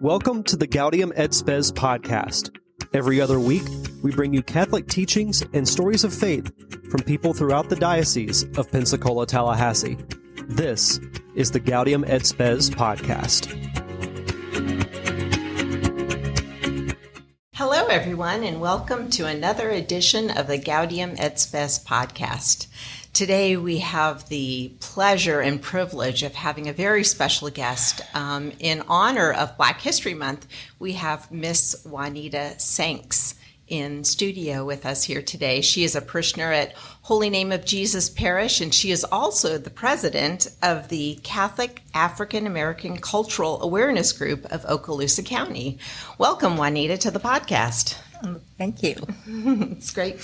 Welcome to the Gaudium et Spes podcast. Every other week, we bring you Catholic teachings and stories of faith from people throughout the Diocese of Pensacola-Tallahassee. This is the Gaudium et Spes podcast. Hello, everyone, and welcome to another edition of the Gaudium et Spes podcast. Today, we have the pleasure and privilege of having a very special guest. In honor of Black History Month, we have Miss Juanita Sanks in studio with us here today. She is a parishioner at Holy Name of Jesus Parish, and she is also the president of the Catholic African American Cultural Awareness Group of Okaloosa County. Welcome, Juanita, to the podcast. Thank you. It's great.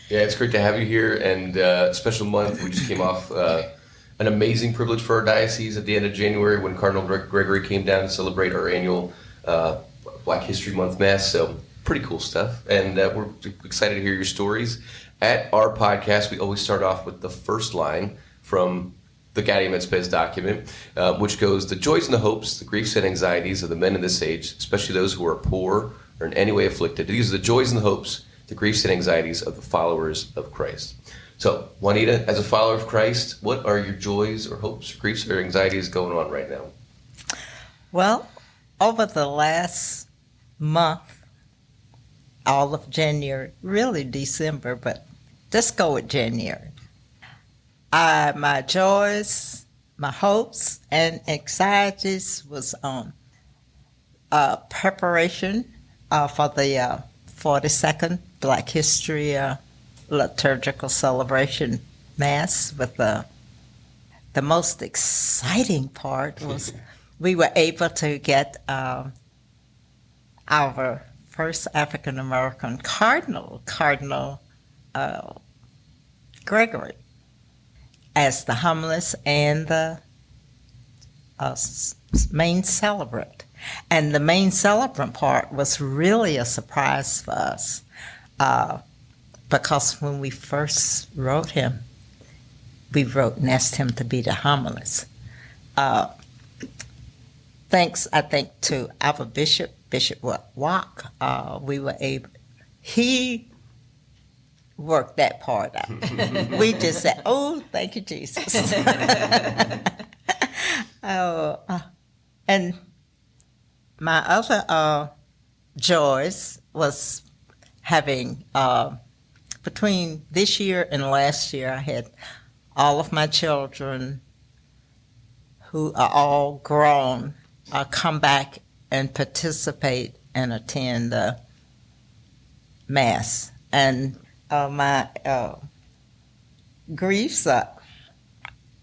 Yeah, it's great to have you here, and special month. We just came off an amazing privilege for our diocese at the end of January when Cardinal Gregory came down to celebrate our annual Black History Month Mass, so pretty cool stuff, and we're excited to hear your stories. At our podcast, we always start off with the first line from the Gaudium et Spes document, which goes, "The joys and the hopes, the griefs and anxieties of the men in this age, especially those who are poor or in any way afflicted. These are the joys and the hopes, the griefs and anxieties of the followers of Christ." So, Juanita, as a follower of Christ, what are your joys or hopes, griefs or anxieties going on right now? Well, over the last month, all of January, really December, but just go with January. My joys, my hopes, and anxieties was on preparation for the 42nd Black History liturgical celebration Mass. With the most exciting part was we were able to get our first African American Cardinal Gregory, as the homilist and the main celebrant. And the main celebrant part was really a surprise for us, because when we first wrote him, we wrote and asked him to be the homilist. Thanks, I think, to our Bishop Wack, we were able, he worked that part out. We just said, "Oh, thank you, Jesus." And my other joys was having, between this year and last year, I had all of my children, who are all grown, come back and participate and attend the Mass. And my griefs,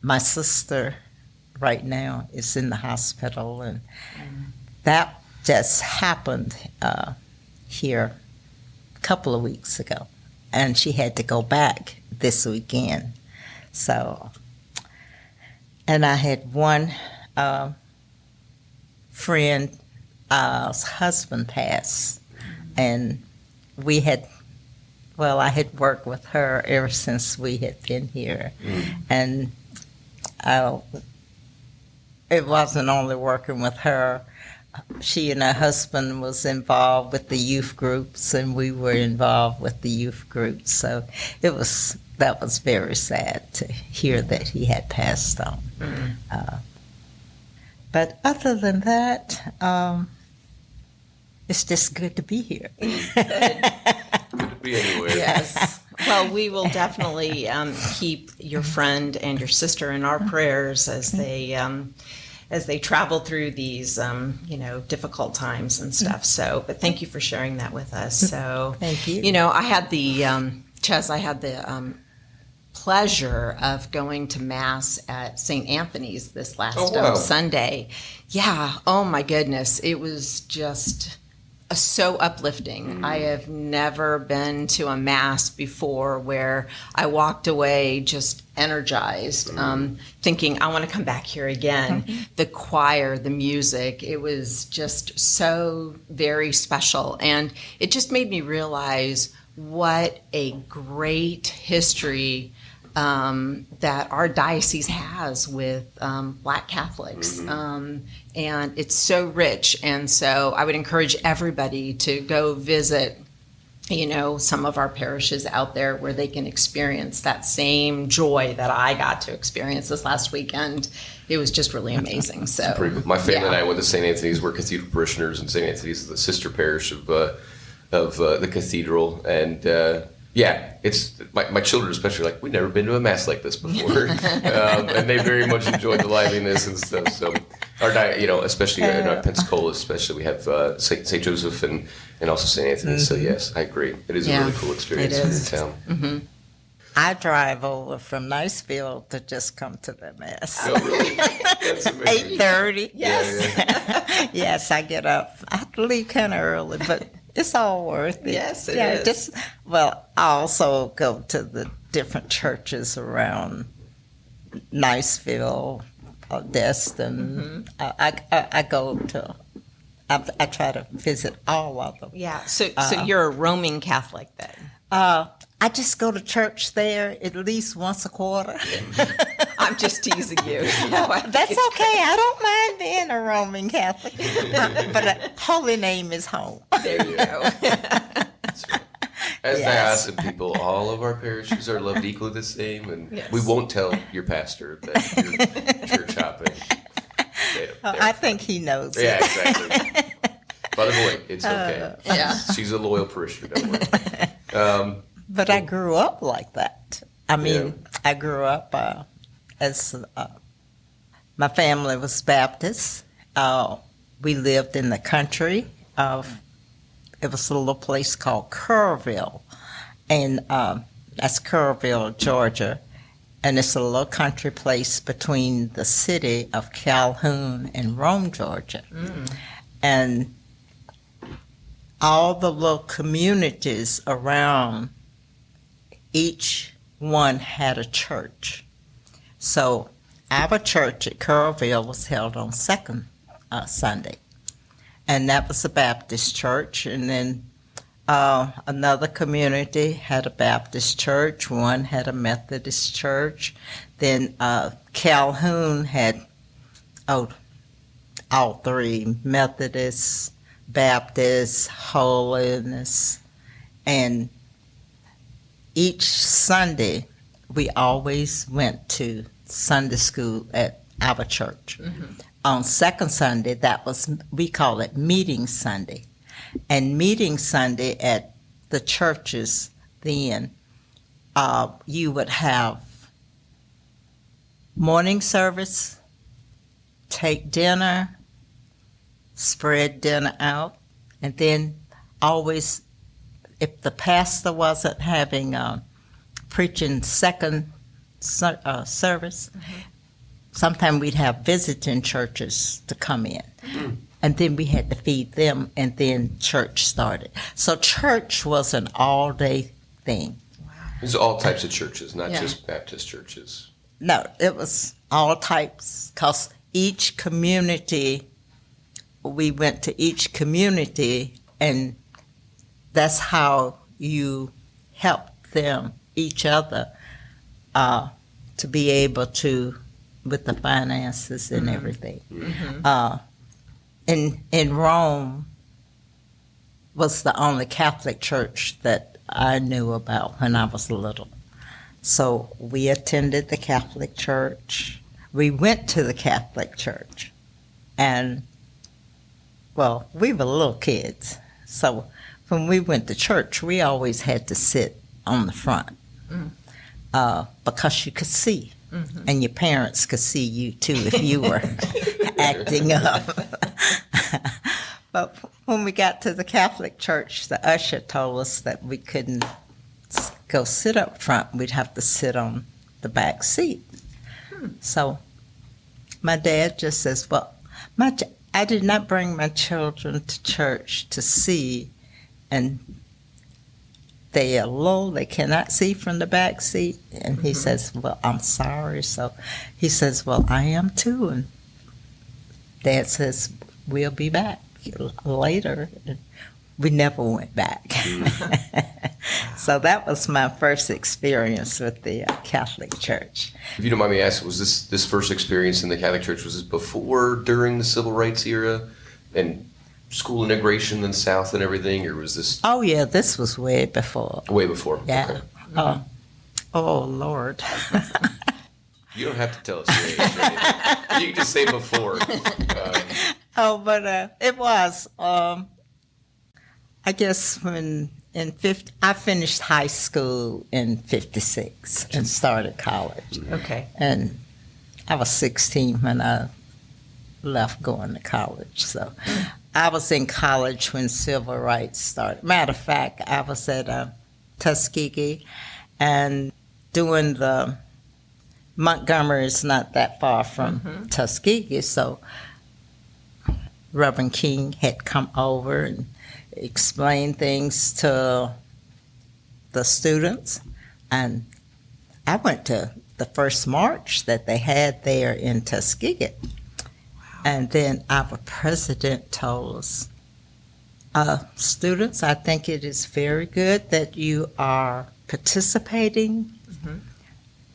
my sister right now is in the hospital, and that just happened here a couple of weeks ago, and she had to go back this weekend. So, and I had one friend's husband passed, and I had worked with her ever since we had been here, and it wasn't only working with her. She and her husband was involved with the youth groups, and we were involved with the youth groups. So that was very sad to hear that he had passed on. But other than that, it's just good to be here. Good to be anywhere. Yes. Well, we will definitely keep your friend and your sister in our prayers as they travel through these, difficult times and stuff. So, but thank you for sharing that with us. So, thank you. I had the Chez. I had the pleasure of going to Mass at St. Anthony's this last Sunday. Yeah. Oh my goodness, it was just so uplifting. I have never been to a Mass before where I walked away just energized, thinking, I want to come back here again. The choir, the music, it was just so very special. And it just made me realize what a great history that our diocese has with Black Catholics. And it's so rich. And so I would encourage everybody to go visit, some of our parishes out there where they can experience that same joy that I got to experience this last weekend. It was just really amazing. So my family and I went to St. Anthony's. We're cathedral parishioners, and St. Anthony's is the sister parish of the cathedral. And it's my children especially like, we've never been to a mass like this before, and they very much enjoyed the liveliness and stuff. So our especially in our Pensacola, especially we have St. Joseph and also St. Anthony's. So yes, I agree. It is a really cool experience in the town. Mm-hmm. I drive over from Niceville to just come to the mass. Oh, really? That's amazing. 8:30. Yes. Yeah. Yes, I get up. I have to leave kind of early, but it's all worth it. Yes, it is. I also go to the different churches around Niceville, Destin. I go to. I try to visit all of them. Yeah. So you're a roaming Catholic then? I just go to church there at least once a quarter. I'm just teasing you. That's okay. I don't mind being a Roman Catholic. But a holy name is home. There you go. That's right. As diocesan people, all of our parishes are loved equally the same, and we won't tell your pastor that you're church hopping. I think he knows. Yeah, exactly. By the way, it's okay. She's a loyal parishioner, don't worry. But I grew up like that. I mean, I grew up as my family was Baptist. We lived in the country. It was a little place called Kerrville, and that's Kerrville, Georgia. And it's a little country place between the city of Calhoun and Rome, Georgia. And all the little communities around, each one had a church. So our church at Kerrville was held on second Sunday. And that was a Baptist church. And then another community had a Baptist church. One had a Methodist church. Then Calhoun had all three, Methodist, Baptist, Holiness. And each Sunday, we always went to Sunday school at our church. On second Sunday, we call it Meeting Sunday. And Meeting Sunday at the churches then, you would have morning service, take dinner, spread dinner out, and then always, if the pastor wasn't having preaching second service, sometimes we'd have visiting churches to come in. And then we had to feed them, and then church started. So church was an all-day thing. Wow. There's all types of churches, not just Baptist churches. No, it was all types, because each community, we went to each community, and that's how you help them, each other, to be able to, with the finances and everything. In Rome was the only Catholic church that I knew about when I was little. So we attended the Catholic church. We went to the Catholic church. And, well, we were little kids. So when we went to church, we always had to sit on the front because you could see. And your parents could see you, too, if you were acting up. But when we got to the Catholic church, the usher told us that we couldn't go sit up front. We'd have to sit on the back seat. So my dad just says, well, I did not bring my children to church to see, and they are low, they cannot see from the back seat. And he says, well, I'm sorry. So he says, well, I am too. And Dad says, we'll be back later. And we never went back. So that was my first experience with the Catholic Church. If you don't mind me asking, was this first experience in the Catholic Church, was this before, during the Civil Rights era and school integration in the South and everything, or was this? Oh, yeah, this was way before. Way before. Yeah. Okay. Oh, Lord. You don't have to tell us your age or anything. You can just say before. But it was. I guess when I finished high school in 56 and started college. Okay. And I was 16 when I left going to college. So I was in college when civil rights started. Matter of fact, I was at Tuskegee and doing the Montgomery is not that far from Tuskegee, so Reverend King had come over and explained things to the students, and I went to the first march that they had there in Tuskegee. And then our president told us, students, I think it is very good that you are participating.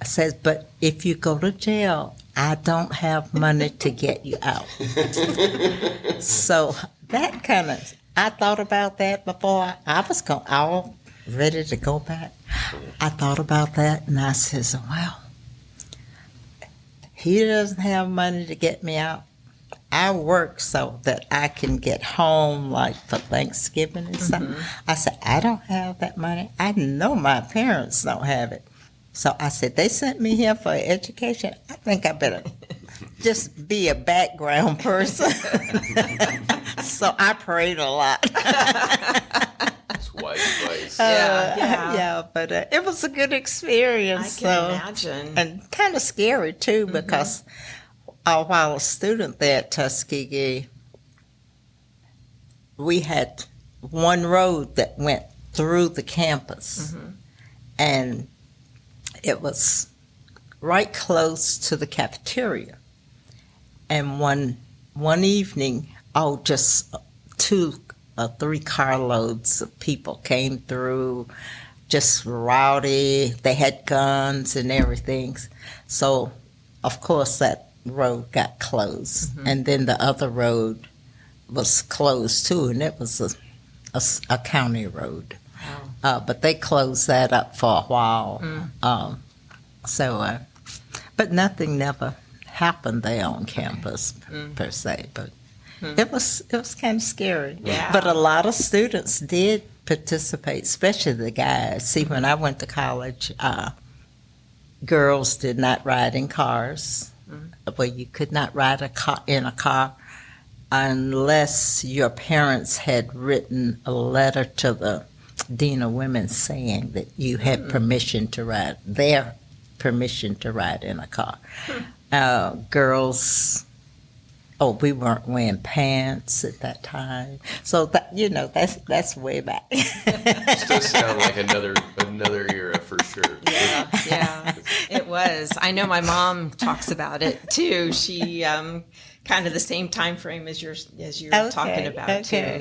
I said, but if you go to jail, I don't have money to get you out. So that kind of, I thought about that before I was all ready to go back. I thought about that and I said, well, he doesn't have money to get me out. I work so that I can get home, like for Thanksgiving and something. I said, I don't have that money. I know my parents don't have it. So I said, they sent me here for education. I think I better just be a background person. So I prayed a lot. That's wise advice. Yeah, but it was a good experience. I can imagine. And kind of scary, too, because while a student there at Tuskegee, we had one road that went through the campus. And it was right close to the cafeteria. And one evening, just 2 or 3 carloads of people came through, just rowdy. They had guns and everything. So, of course, that road got closed. And then the other road was closed, too, and it was a county road. But they closed that up for a while. But nothing never happened there on campus per se. But it was kind of scary. Yeah. But a lot of students did participate, especially the guys. See, when I went to college, girls did not ride in cars. Well, you could not ride in a car unless your parents had written a letter to the Dean of Women saying that you had permission to ride, their permission to ride in a car. Girls, we weren't wearing pants at that time. So that's way back. This does sound like another era for sure. Yeah, it was. I know my mom talks about it too. She kind of the same time frame as you're talking about too.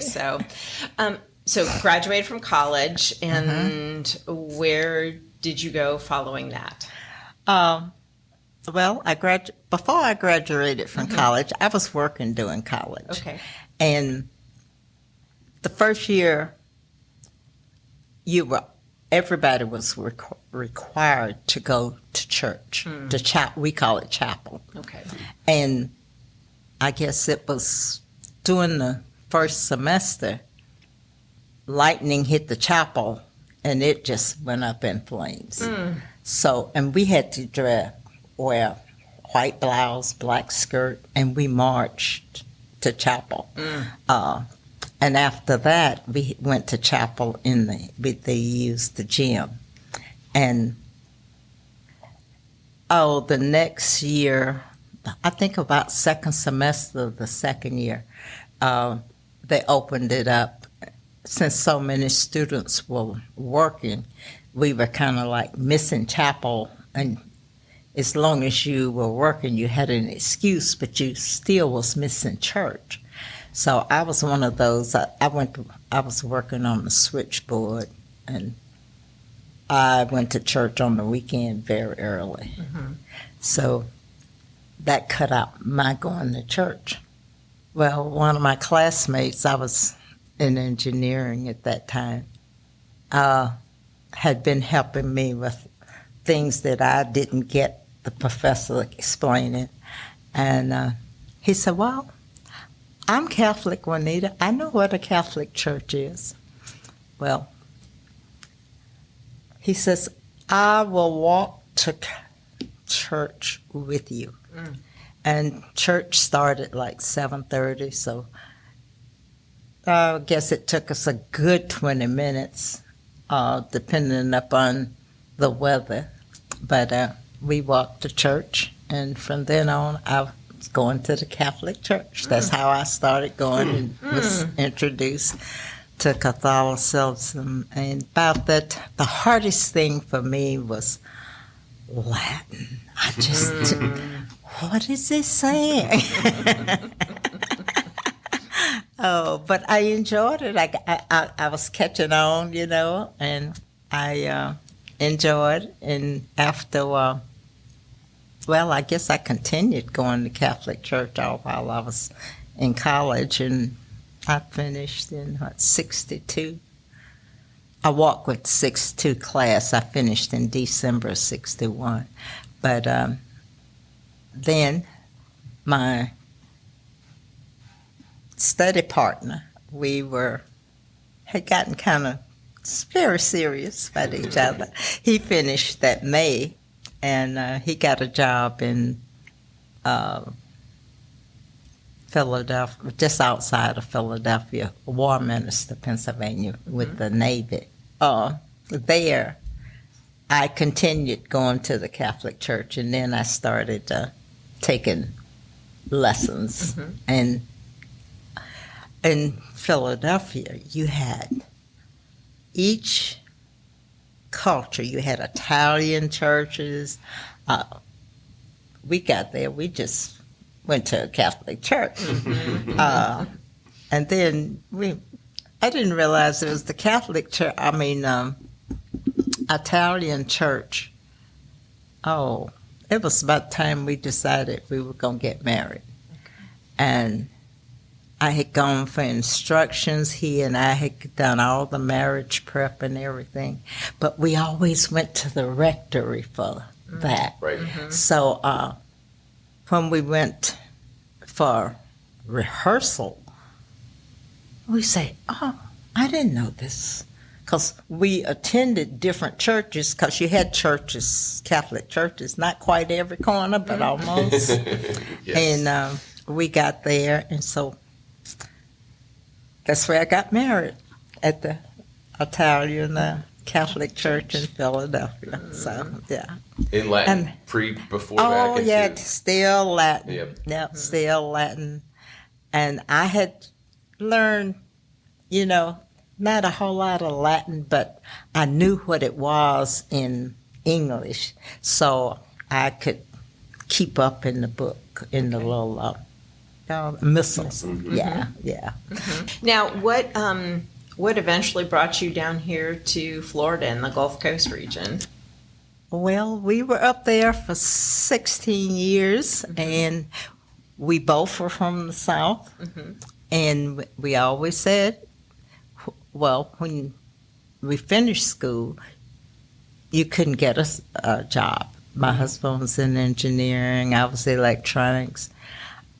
So graduated from college, and where did you go following that? Well, before I graduated from college, I was working during college. Okay. And the first year, everybody was required to go to church. We call it chapel. Okay. And I guess it was during the first semester, lightning hit the chapel, and it just went up in flames. So, and we had to wear white blouse, black skirt, and we marched to chapel. And after that, we went to chapel they used the gym. And, the next year, I think about second semester of the second year, they opened it up. Since so many students were working, we were kind of like missing chapel, and as long as you were working, you had an excuse, but you still was missing church. So I was one of those. I was working on the switchboard, and I went to church on the weekend very early. So that cut out my going to church. Well, one of my classmates, I was in engineering at that time, had been helping me with things that I didn't get the professor explaining. And he said, well, I'm Catholic, Juanita. I know what a Catholic church is. Well, he says, I will walk to church with you. And church started like 7:30, so I guess it took us a good 20 minutes, depending upon the weather. But we walked to church, and from then on, I was going to the Catholic Church. That's how I started going and was introduced to Catholicism. And about that, the hardest thing for me was Latin. I just, what is this saying? Oh, but I enjoyed it. I was catching on, and I enjoyed. And after, well, I guess I continued going to Catholic church all while I was in college, and I finished in 62. I walked with 62 class. I finished in December of 61. But then my study partner, we had gotten kind of very serious about each other. He finished that May, and he got a job in Philadelphia, just outside of Philadelphia, Warminster, Pennsylvania, with the Navy. There, I continued going to the Catholic Church, and then I started taking lessons. And in Philadelphia, you had each culture. You had Italian churches. We got there, we just went to a Catholic church. And then I didn't realize it was the Catholic church, Italian church. Oh, it was about time we decided we were going to get married. And I had gone for instructions. He and I had done all the marriage prep and everything. But we always went to the rectory for that. Right. So when we went for rehearsal, we say, oh, I didn't know this. Because we attended different churches, because you had churches, Catholic churches, not quite every corner, but almost. Yes. And we got there, and so that's where I got married, at the Italian Catholic Church in Philadelphia. So, yeah. In Latin, before that? Oh, yeah, still Latin. Yep. Still Latin. And I had learned, not a whole lot of Latin, but I knew what it was in English, so I could keep up in the book, in the little missals. Yeah. Now, what eventually brought you down here to Florida and the Gulf Coast region? Well, we were up there for 16 years, and we both were from the South, and we always said, well, when we finished school, you couldn't get us a job. My husband was in engineering, I was electronics.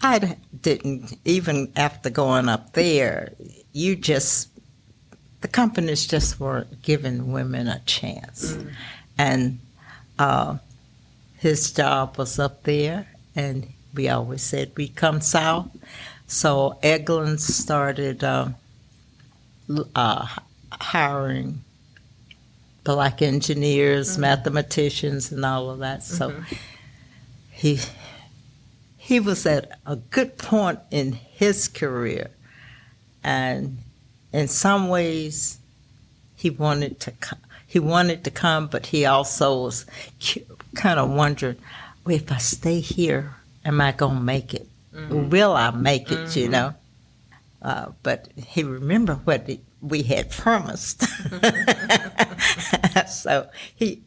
I didn't, even after going up there, the companies just weren't giving women a chance. And his job was up there, and we always said we'd come south. So Eglin started hiring black engineers, mathematicians, and all of that. So he was at a good point in his career, and in some ways he wanted to come, but he also was kind of wondering, well, if I stay here, am I going to make it? Will I make it, But he remembered what we had promised. So he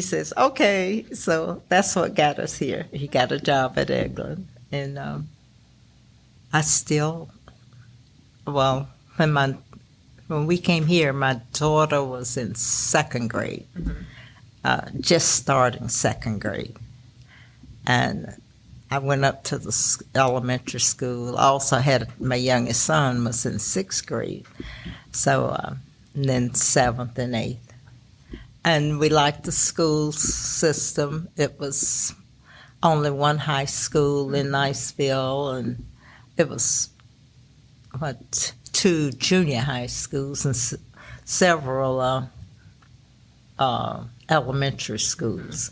says, okay. So that's what got us here. He got a job at Eglin. And I still, well, when we came here, my daughter was in second grade, just starting second grade. And I went up to the elementary school. I also had my youngest son was in sixth grade. So, and then seventh and eighth. And we liked the school system. It was only one high school in Niceville, and it was, two junior high schools and several elementary schools.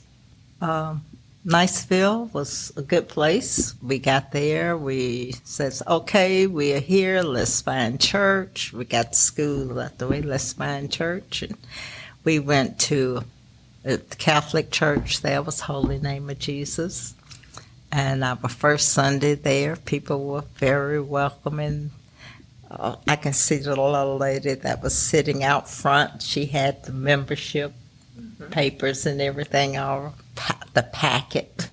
Niceville was a good place. We got there. We says, okay, we are here. Let's find church. We got the school out the way. Let's find church. And we went to the Catholic church. There was Holy Name of Jesus. And our first Sunday there, people were very welcoming. I can see the little lady that was sitting out front. She had the membership papers and everything, all the packet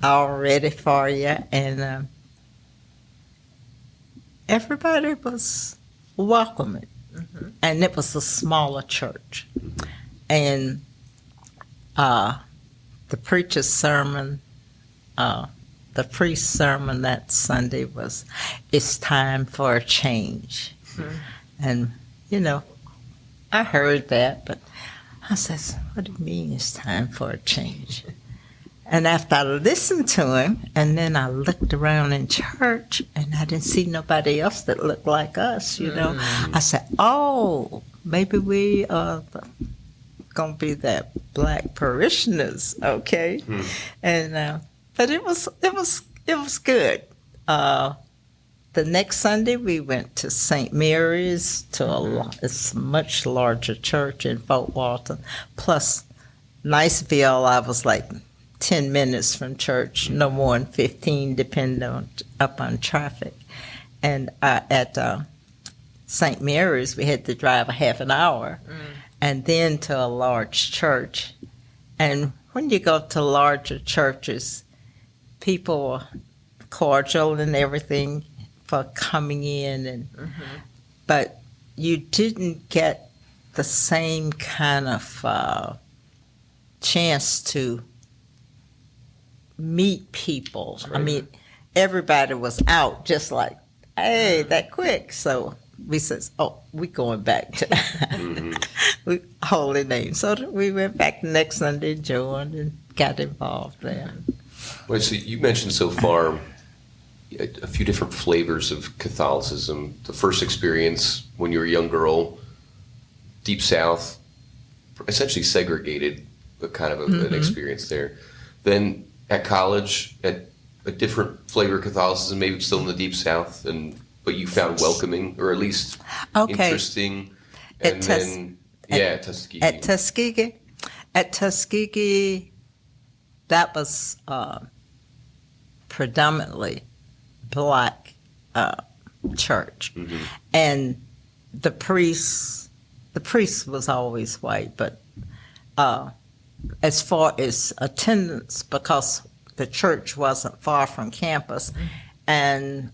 all ready for you. And everybody was welcoming. And it was a smaller church. And the preacher's sermon, the priest's sermon that Sunday was, it's time for a change. And, I heard that, but I says, what do you mean it's time for a change? And after I listened to him, and then I looked around in church, and I didn't see nobody else that looked like us, I said, oh, maybe we are going to be that black parishioners, okay? And but it was good. The next Sunday we went to St. Mary's it's a much larger church in Fort Walton. Plus Niceville, I was like 10 minutes from church, no more than 15, depending upon traffic. And at St. Mary's, we had to drive a half an hour, and then to a large church. And when you go to larger churches, people are cordial and everything for coming in, but you didn't get the same kind of chance to meet people. Right. I mean, everybody was out just like, hey, that quick. So we says, oh, we going back to Holy Name. So we went back the next Sunday, joined, and got involved there. Well, so you mentioned so far a few different flavors of Catholicism. The first experience when you were a young girl, Deep South, essentially segregated, but kind of an experience there. Then at college, at a different flavor of Catholicism, maybe still in the Deep South, but you found welcoming, or at least interesting. And at Tuskegee. At Tuskegee, that was predominantly black church, and the priest was always white, but as far as attendance, because the church wasn't far from campus, and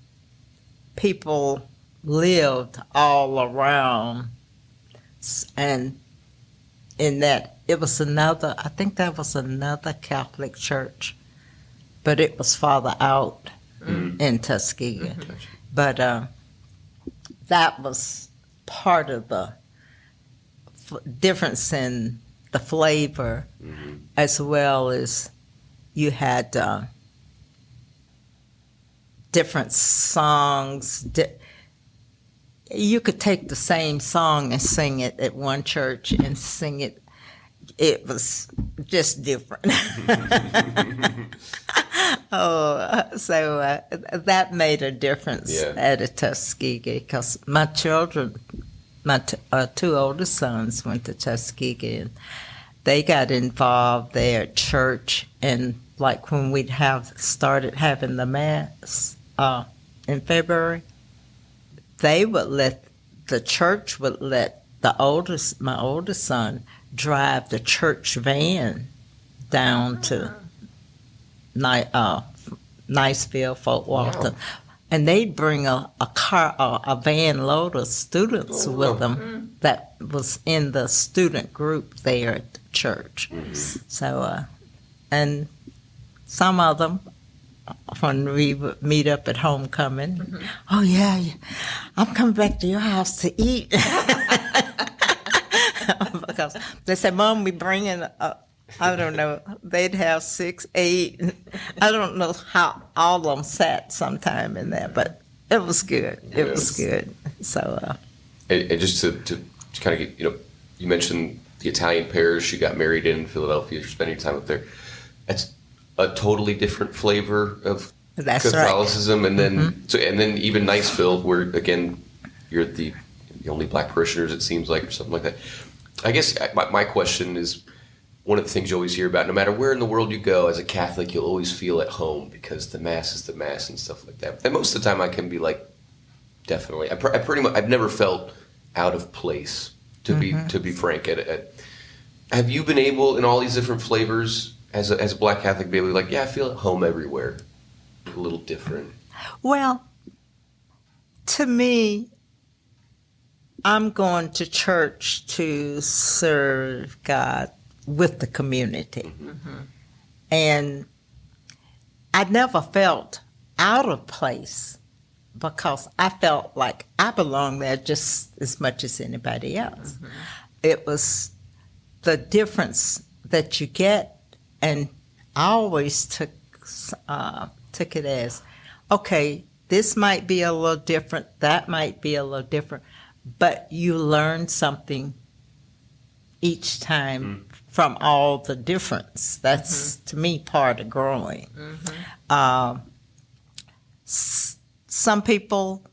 people lived all around, and in that, I think that was another Catholic church, but it was farther out in Tuskegee. But that was part of the difference in the flavor, as well as you had different songs. You could take the same song and sing it at one church and sing it. It was just different. So that made a difference at a Tuskegee, because my children, my two oldest sons went to Tuskegee, and they got involved there at church. And like when we'd started having the Mass in February, the church would let my oldest son drive the church van down to Niceville, Fort Walton. Wow. And they'd bring a van load of students with them that was in the student group there at the church. So, and some of them, when we would meet up at homecoming, oh yeah, I'm coming back to your house to eat. Because they said, Mom, we bringing I don't know, they'd have 6, 8. I don't know how all of them sat sometime in there, but it was good. It was good. So, and just to kind of get, you mentioned the Italian parish you got married in Philadelphia. You're spending time up there. That's a totally different flavor of Catholicism, right. And then and then even Niceville, where again you're the only black parishioners, it seems like, or something like that. I guess my question is, one of the things you always hear about, no matter where in the world you go, as a Catholic, you'll always feel at home because the Mass is the Mass and stuff like that. And most of the time I can be like, definitely. I pretty much, I've never felt out of place, to be frank. Have you been able, in all these different flavors, as a Black Catholic, be able to be like, yeah, I feel at home everywhere, a little different? Well, to me, I'm going to church to serve God with the community. And I never felt out of place because I felt like I belonged there just as much as anybody else. It was the difference that you get, and I always took it as, okay, this might be a little different, that might be a little different, but you learn something each time from all the difference. That's, to me, part of growing. Some people,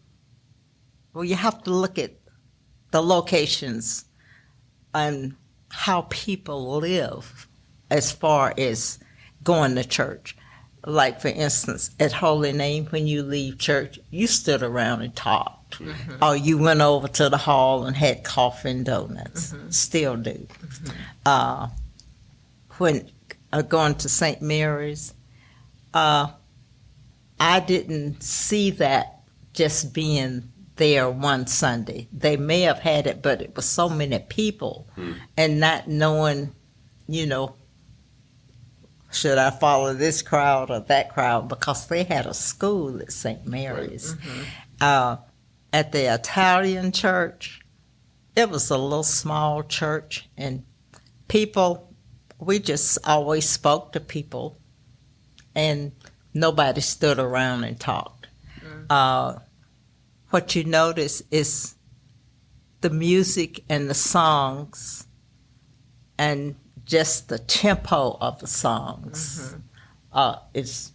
well, you have to look at the locations and how people live as far as going to church. Like, for instance, at Holy Name, when you leave church, you stood around and talked. Or you went over to the hall and had coffee and donuts. Still do. When going to St. Mary's, I didn't see that just being there one Sunday. They may have had it, but it was so many people, and not knowing, should I follow this crowd or that crowd, because they had a school at St. Mary's. At the Italian church, it was a little small church, and people, we just always spoke to people, and nobody stood around and talked. What you notice is the music and the songs and just the tempo of the songs is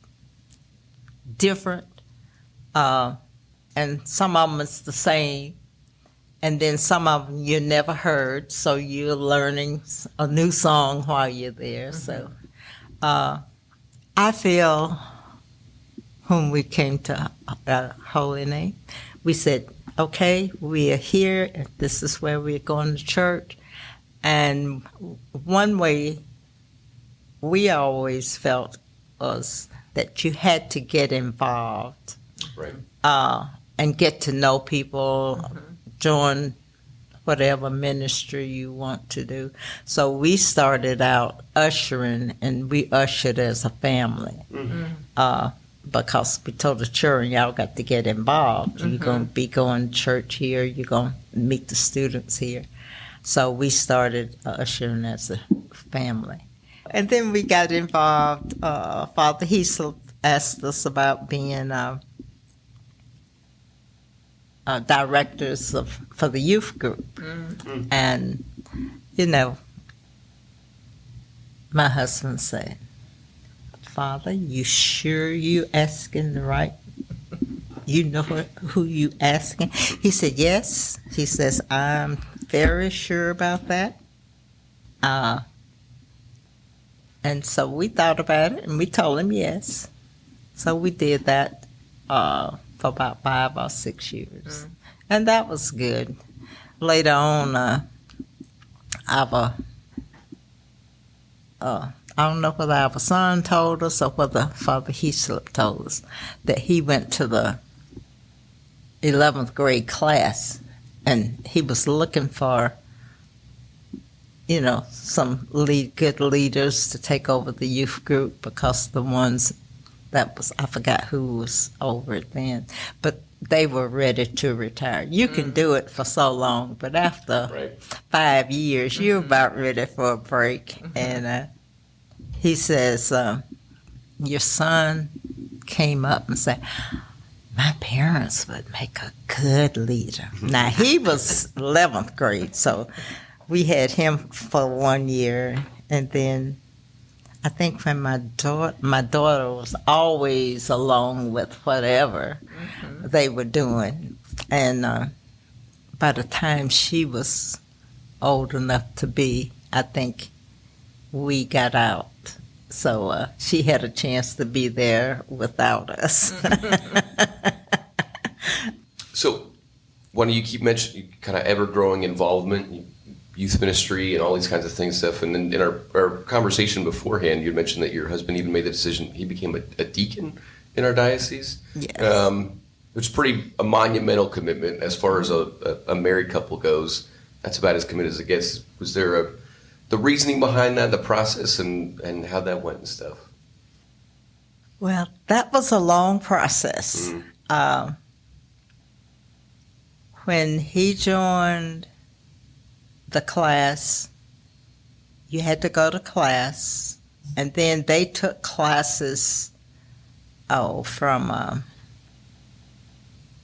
different. And some of them is the same, and then some of them you never heard, so you're learning a new song while you're there. So I feel when we came to Holy Name, we said, okay, we are here, and this is where we're going to church. And one way we always felt was that you had to get involved. Right. And get to know people, join whatever ministry you want to do. So we started out ushering, and we ushered as a family. Because we told the children, y'all got to get involved. You're going to be going to church here, you're going to meet the students here. So we started ushering as a family. And then we got involved. Father Heesel asked us about being directors for the youth group. And, my husband said, Father, you sure you asking the right, you know who you asking? He said, yes. He says, I'm very sure about that. And so we thought about it, and we told him yes. So we did that for about 5 or 6 years. And that was good. Later on, our I don't know whether our son told us or whether Father Heaslip told us, that he went to the 11th grade class and he was looking for, some good leaders to take over the youth group, because the ones I forgot who was over it then, but they were ready to retire. You can do it for so long, but after 5 years, you're about ready for a break. And he says, your son came up and said, my parents would make a good leader. Now, he was 11th grade, so we had him for 1 year, and then I think when my daughter was always along with whatever they were doing. And by the time she was old enough to be, I think we got out. So she had a chance to be there without us. So, one of you keep mentioning kind of ever-growing involvement, youth ministry and all these kinds of things and then in our conversation beforehand, you mentioned that your husband even made the decision, he became a deacon in our diocese. Yes. Which is a monumental commitment as far as a married couple goes. That's about as committed as it gets. Was there the reasoning behind that, the process, and how that went and stuff? Well, that was a long process. When he joined the class, you had to go to class, and then they took classes from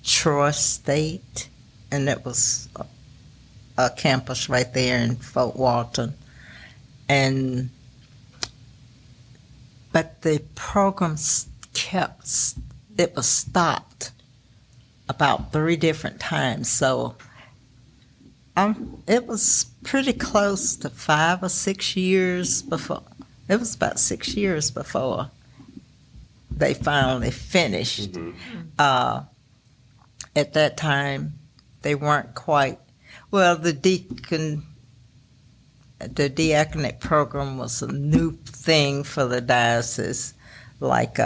Troy State, and it was a campus right there in Fort Walton. But the program it was stopped about 3 different times, so it was pretty close to 5 or 6 years before. It was about 6 years before they finally finished. At that time, they weren't quite, well, the diaconate program was a new thing for the diocese, like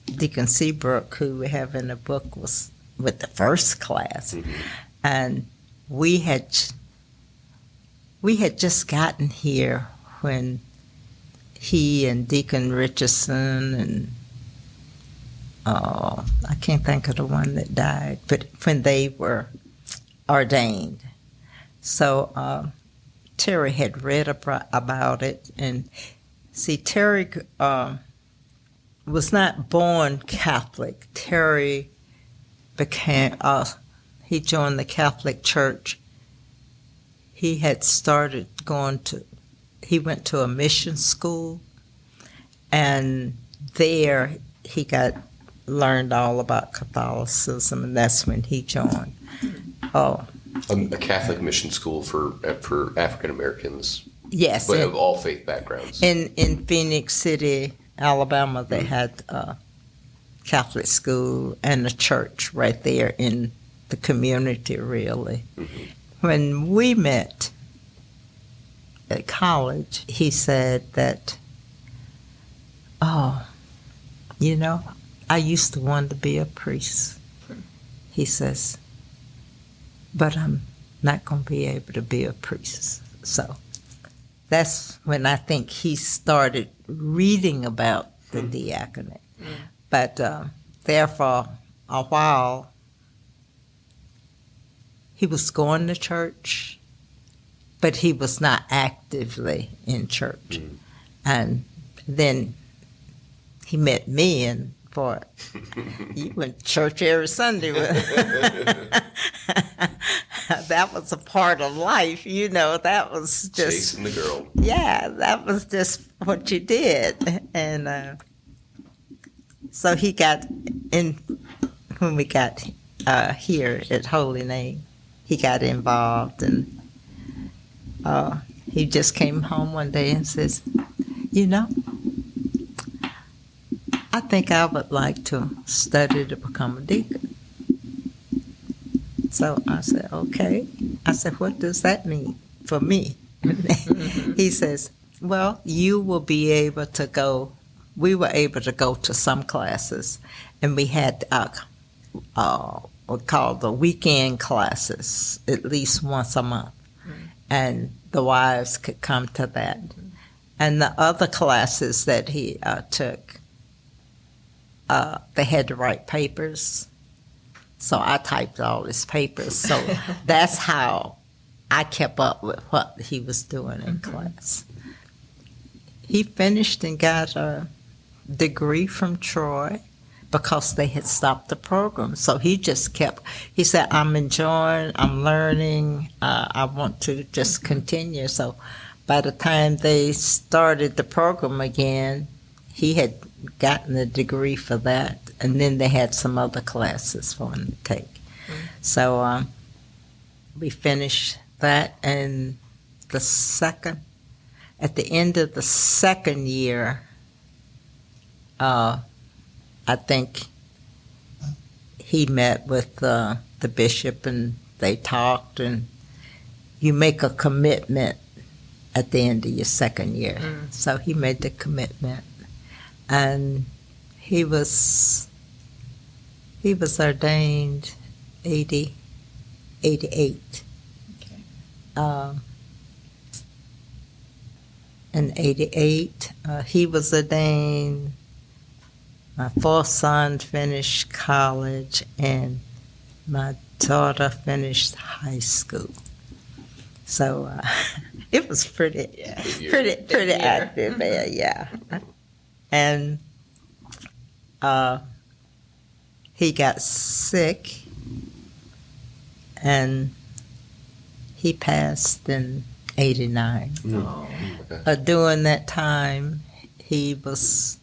Deacon Seabrook, who we have in the book, was with the first class. And we had just gotten here when he and Deacon Richardson and I can't think of the one that died, but when they were ordained. So Terry had read about it, and see, Terry was not born Catholic. Terry became, he joined the Catholic Church. He had started he went to a mission school, and there he learned all about Catholicism, and that's when he joined. A Catholic mission school for African Americans. Yes, but of all faith backgrounds. In Phoenix City, Alabama, they had a Catholic school and a church right there in the community, really. When we met at college, he said that, I used to want to be a priest. He says, but I'm not going to be able to be a priest. So that's when I think he started reading about the diaconate. But there for a while, he was going to church, but he was not actively in church. And then he met me, and boy, you went to church every Sunday. That was a part of life, that was just... Chasing the girl. Yeah, that was just what you did. And so he got in, when we got here at Holy Name, he got involved, and he just came home one day and says, I think I would like to study to become a deacon. So I said, okay. I said, what does that mean for me? He says, Well, you will be able to go. We were able to go to some classes, and we had what called the weekend classes at least once a month, and the wives could come to that. And the other classes that he took, they had to write papers, so I typed all his papers. So that's how I kept up with what he was doing in class. He finished and got a degree from Troy because they had stopped the program. So he just kept, he said, I'm enjoying, I'm learning, I want to just continue. So by the time they started the program again, he had gotten a degree for that, and then they had some other classes for him to take. So we finished that, and at the end of the second year, I think he met with the bishop, and they talked, and you make a commitment at the end of your second year. So he made the commitment, and he was ordained 88. Okay. In 88, he was ordained. My fourth son finished college, and my daughter finished high school. So it was pretty active there, yeah. And he got sick, and he passed in 89. Oh, okay. During that time, he was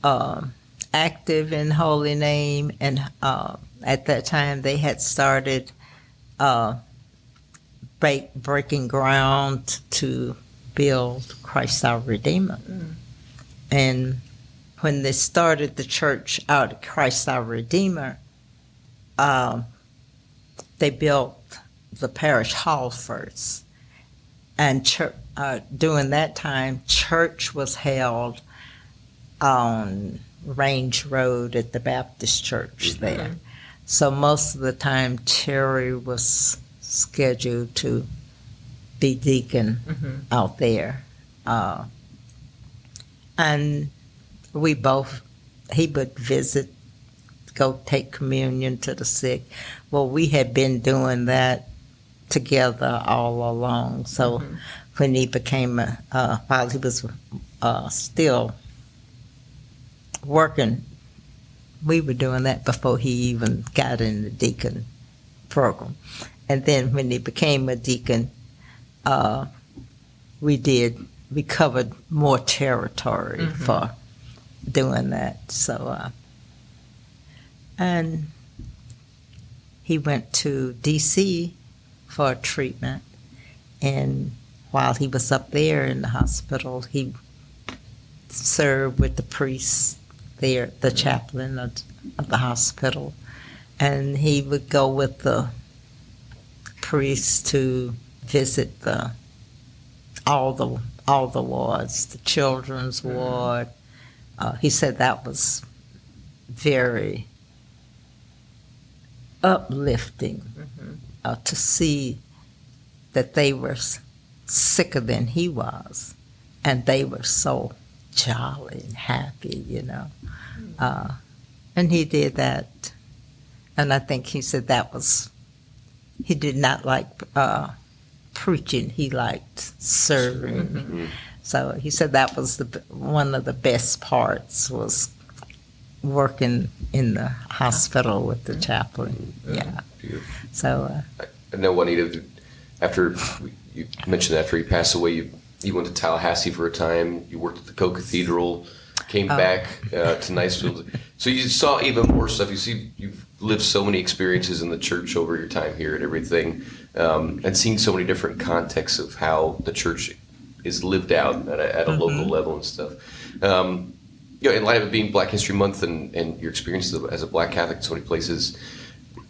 active in Holy Name, and at that time they had started breaking ground to build Christ our Redeemer. And when they started the church out of Christ our Redeemer, they built the parish hall first. And during that time, church was held on Range Road at the Baptist church there. So most of the time, Terry was scheduled to be deacon out there. And he would visit, go take communion to the sick. Well, we had been doing that together all along. So when he became, while he was still working, we were doing that before he even got in the deacon program. And then when he became a deacon, we covered more territory for doing that. So, and he went to D.C. for treatment, and while he was up there in the hospital, he served with the priest there, the chaplain of the hospital, and he would go with the priest to visit all the wards, the children's ward. He said that was very uplifting to see that they were sicker than he was, and they were so jolly and happy, you know. And he did that, and I think he said he did not like preaching, he liked serving. So he said that was one of the best parts, was working in the hospital with the chaplain. Yeah. Beautiful. So I know, Juanita, you mentioned after he passed away, you went to Tallahassee for a time. You worked at the Co-Cathedral, came back to Nicefield. So you saw even more stuff. You've lived so many experiences in the church over your time here and everything, and seen so many different contexts of how the church is lived out at a local level and stuff. In light of it being Black History Month and your experiences as a Black Catholic in so many places,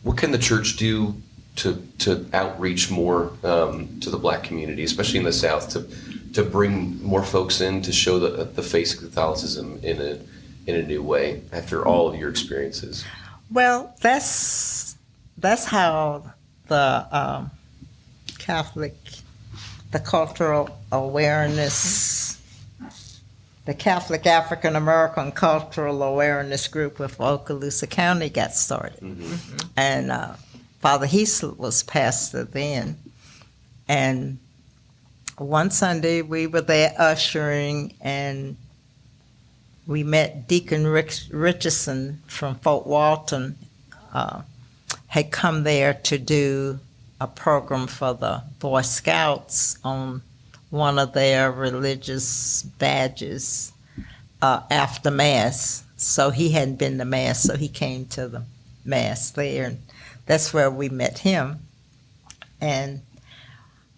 what can the church do to outreach more to the Black community, especially in the South, to bring more folks in to show the face of Catholicism in a new way after all of your experiences? Well, that's how the cultural awareness, the Catholic African American Cultural Awareness Group with Okaloosa County got started. Mm-hmm. And Father Heasel was pastor then. And one Sunday we were there ushering, and we met Deacon Richardson from Fort Walton, had come there to do a program for the Boy Scouts on one of their religious badges after Mass. So he hadn't been to Mass, so he came to the Mass there, and that's where we met him. And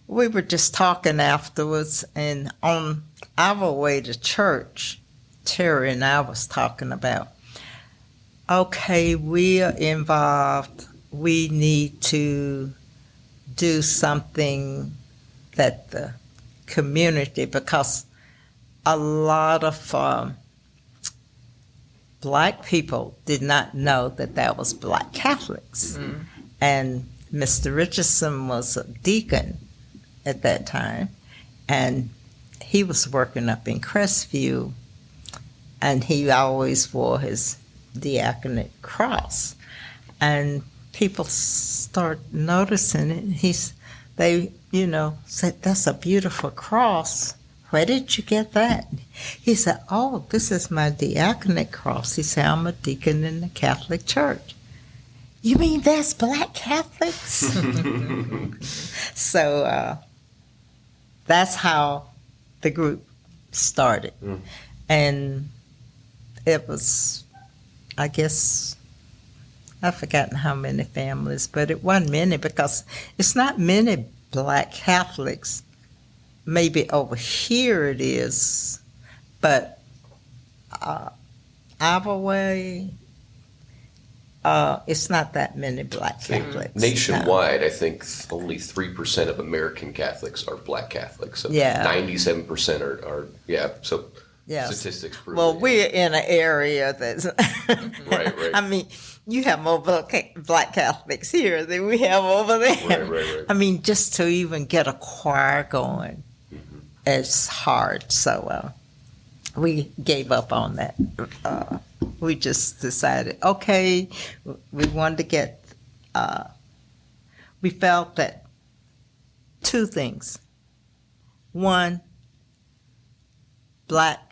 we were just talking afterwards, and on our way to church, Terry and I was talking about, okay, we are involved, we need to do something that the community, because a lot of black people did not know that was black Catholics. Mm. And Mr. Richardson was a deacon at that time, and he was working up in Crestview, and he always wore his diaconate cross. And people start noticing it. They said, "That's a beautiful cross. Where did you get that?" He said, "Oh, this is my diaconate cross." He said, "I'm a deacon in the Catholic Church." "You mean that's black Catholics?" So that's how the group started. Mm. And it was, I guess, I've forgotten how many families, but it wasn't many, because it's not many black Catholics. Maybe over here it is, but our way, it's not that many black Catholics. Nationwide, no. I think only 3% of American Catholics are black Catholics. So yeah. 97% are so yes. Statistics prove well, it. We're in an area that's... right. I mean, you have more black Catholics here than we have over there. Right. I mean, just to even get a choir going, it's hard. So we gave up on that. We just decided, okay, we wanted to get, we felt that two things. One, black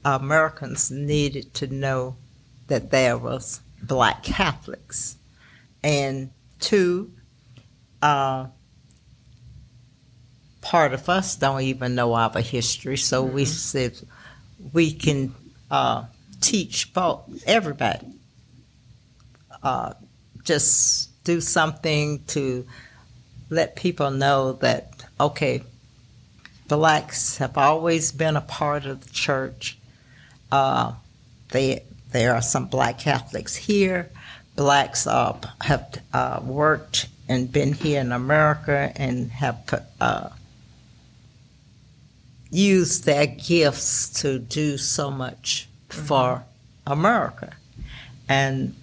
Americans needed to know that there was black Catholics. And two, part of us don't even know our history, so we said we can teach everybody. Just do something to let people know that, okay, blacks have always been a part of the church. There are some black Catholics here. Blacks have worked and been here in America and have used their gifts to do so much for America. And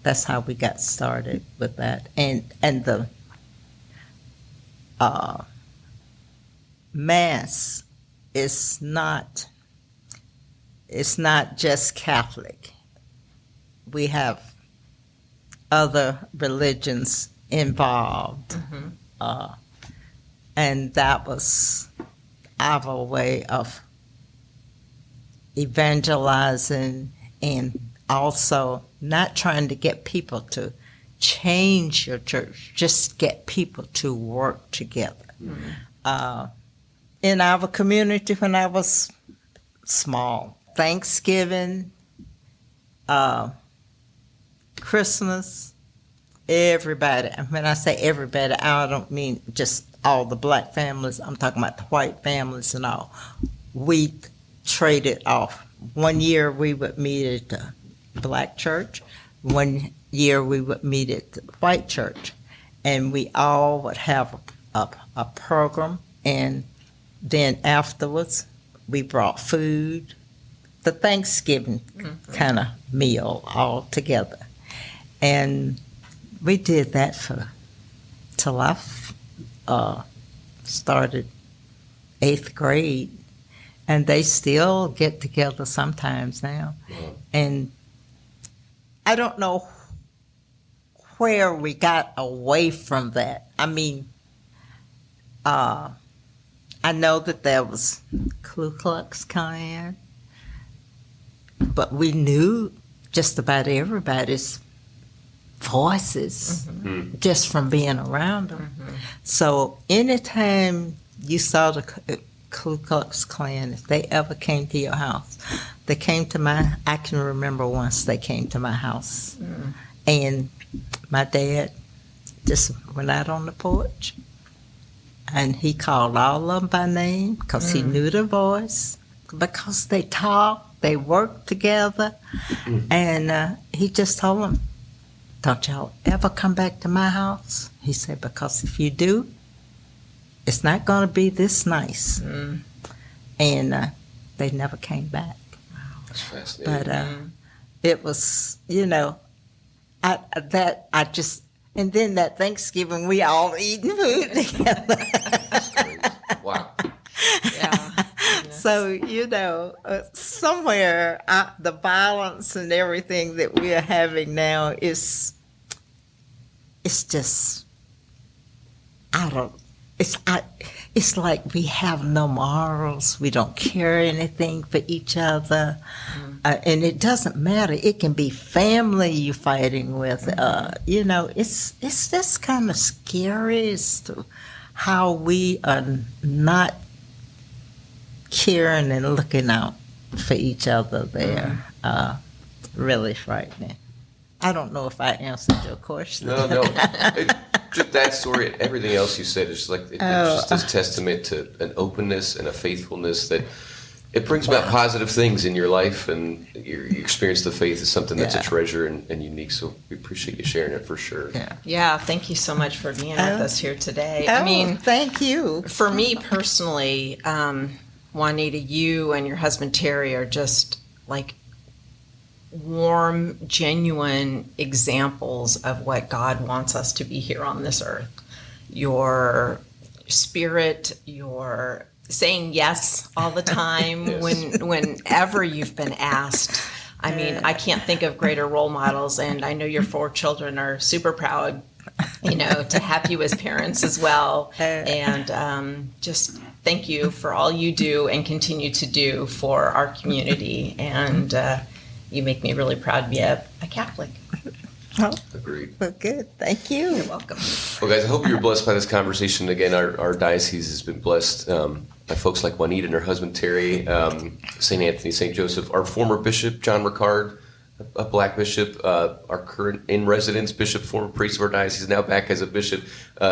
that's how we got started with that. And the Mass is not just Catholic. We have other religions involved. And that was our way of evangelizing, and also not trying to get people to change your church, just get people to work together. In our community, when I was small, Thanksgiving, Christmas, everybody, and when I say everybody, I don't mean just all the black families, I'm talking about the white families and all. We traded off. One year we would meet at the black church, one year we would meet at the white church, and we all would have a program, and then afterwards, we brought food, the Thanksgiving kind of meal all together. And we did that till I started 8th grade. And they still get together sometimes now. And I don't know where we got away from that. I mean, I know that there was Ku Klux Klan, but we knew just about everybody's voices just from being around them. So anytime you saw the Ku Klux Klan, if they ever came to your house, they came to I can remember once they came to my house. And my dad just went out on the porch and he called all of them by name because he knew their voice, because they talked, they worked together. And he just told them, don't y'all ever come back to my house? He said, because if you do, it's not going to be this nice. And they never came back. Wow. That's fascinating. But it was, and then that Thanksgiving, we all eating food together. That's crazy. Wow. Yeah. So, somewhere the violence and everything that we are having now it's just, it's like we have no morals. We don't care anything for each other. And it doesn't matter. It can be family you're fighting with. It's just kind of scary as to how we are not caring and looking out for each other there. Really frightening. I don't know if I answered your question. No. Just that story and everything else you said is like it's just this testament to an openness and a faithfulness that it brings about positive things in your life, and your experience of the faith is something that's a treasure and unique. So we appreciate you sharing it for sure. Yeah, thank you so much for being with us here today. I mean, thank you. For me personally, Juanita, you and your husband Terry are just like warm, genuine examples of what God wants us to be here on this earth. Your spirit, your saying yes all the time whenever you've been asked. I mean, I can't think of greater role models, and I know your 4 children are super proud, to have you as parents as well. And just thank you for all you do and continue to do for our community. And you make me really proud to be a Catholic. Oh, agreed. Well, good. Thank you. You're welcome. Well, guys, I hope you're blessed by this conversation. Again, our diocese has been blessed by folks like Juanita and her husband, Terry, St. Anthony, St. Joseph, our former bishop, John Ricard, a black bishop, our current in-residence bishop, former priest of our diocese, now back as a bishop,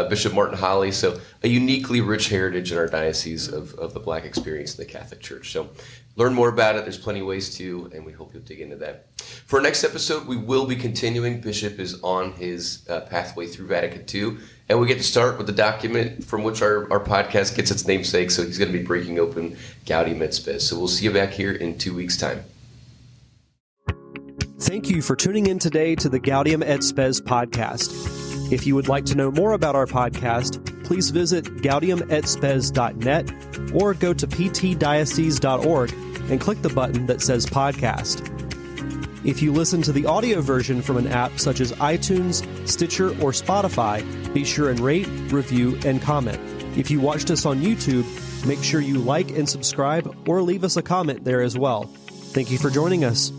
Bishop Martin Holly. So a uniquely rich heritage in our diocese of the black experience in the Catholic Church. So learn more about it. There's plenty of ways to, and we hope you'll dig into that. For our next episode, we will be continuing. Bishop is on his pathway through Vatican II, and we get to start with the document from which our podcast gets its namesake. So he's going to be breaking open Gaudium et Spes. So we'll see you back here in 2 weeks' time. Thank you for tuning in today to the Gaudium et Spes podcast. If you would like to know more about our podcast, please visit gaudiumetspes.net or go to ptdiocese.org and click the button that says podcast. If you listen to the audio version from an app such as iTunes, Stitcher, or Spotify, be sure and rate, review, and comment. If you watched us on YouTube, make sure you like and subscribe or leave us a comment there as well. Thank you for joining us.